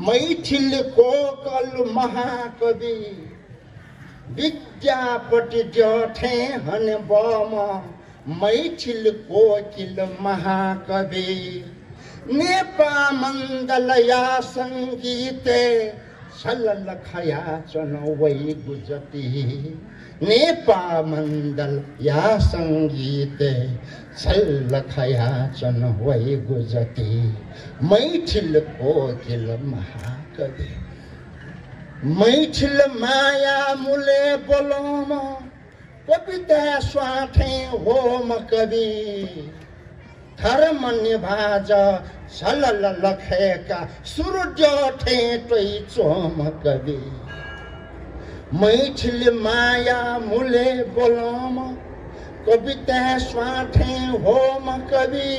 मैथिलको call महाकवि विद्यापति जठे हन बम मैथिलको किल महाकवि नेपा मण्डल या संगीते सलल खया चनवै गुजती नेपा मण्डल या संगीते सलल खया चनवै गुजती मैथिलको किल महाकवि मैथिल माया मुले बोलोम कविता स्वाठे होम कवि धर्म निभाज सलल लखेका सूरज ठेटै चोम कवि मैथिल माया मुले बोलोम कविता स्वाठे होम कवि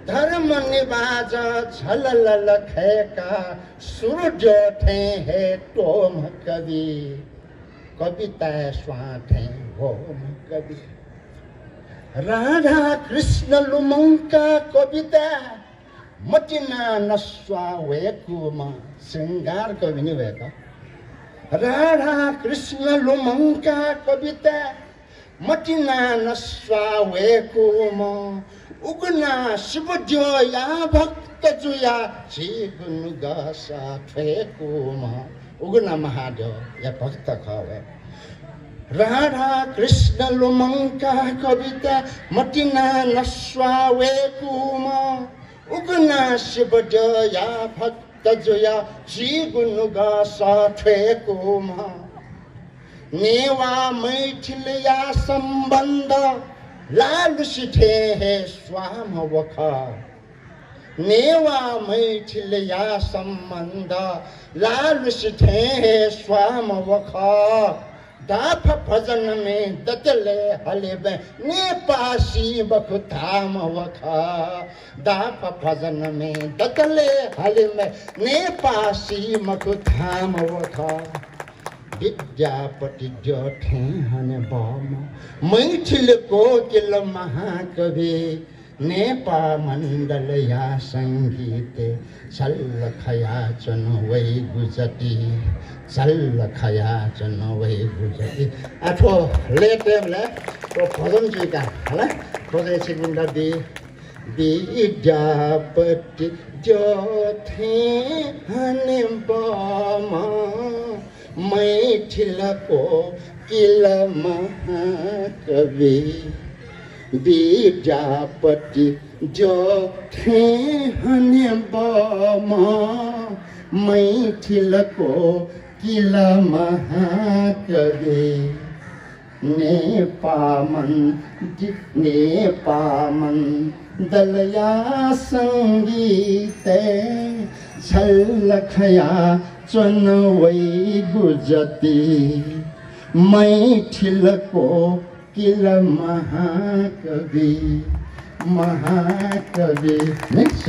धर्म निभाज झलल लखेका सूरज ठे हे टोम कवि कविता स्वाठे होम कवि राधा कृष्ण लुमंका कविता मटिना नस्वा वेकुमा श्रृंगार कवि नि भएको राधा कृष्ण लुमंका कविता मटिना नस्वा वेकुमा उगना शिवज्यो या भक्त जुया जीवन गासा फेकुमा उगना महादेव या भक्त खवे राधा कृष्ण लुमंका कविता मटिना नस्वा वेकुमा उगना शिवज्यो या भक्त जुया जीवन गासा फेकुमा नेवा मैथिल या संबंध लालु सिठे हे स्वाम वखा नेवा मैथिल या संबंध लालु सिठे हे स्वाम वखा दाफ भजन में दतले हलेबे नेपासी बखुताम वखा दाफ भजन में दतले हलेबे नेपासी मखुताम वखा विद्यापति जठे हन बम मैथिलको किल महाकवि नेपा मण्डल या संगीते सल्ल खया चनवै गुजती सल्ल खया चनवै गुजती आठो लेटेबले तो भजन जिका हला खोजे सिगुन्डा दि विद्यापति जठे हन बम मैथिलको किल महाकवि विद्यापति जठे हन बम मैथिलको किल महाकवि नेपा मण्डल या संगीते झलखया चनवै गुजती मैथिलको किल महाकवि महाकवि नेक्स्ट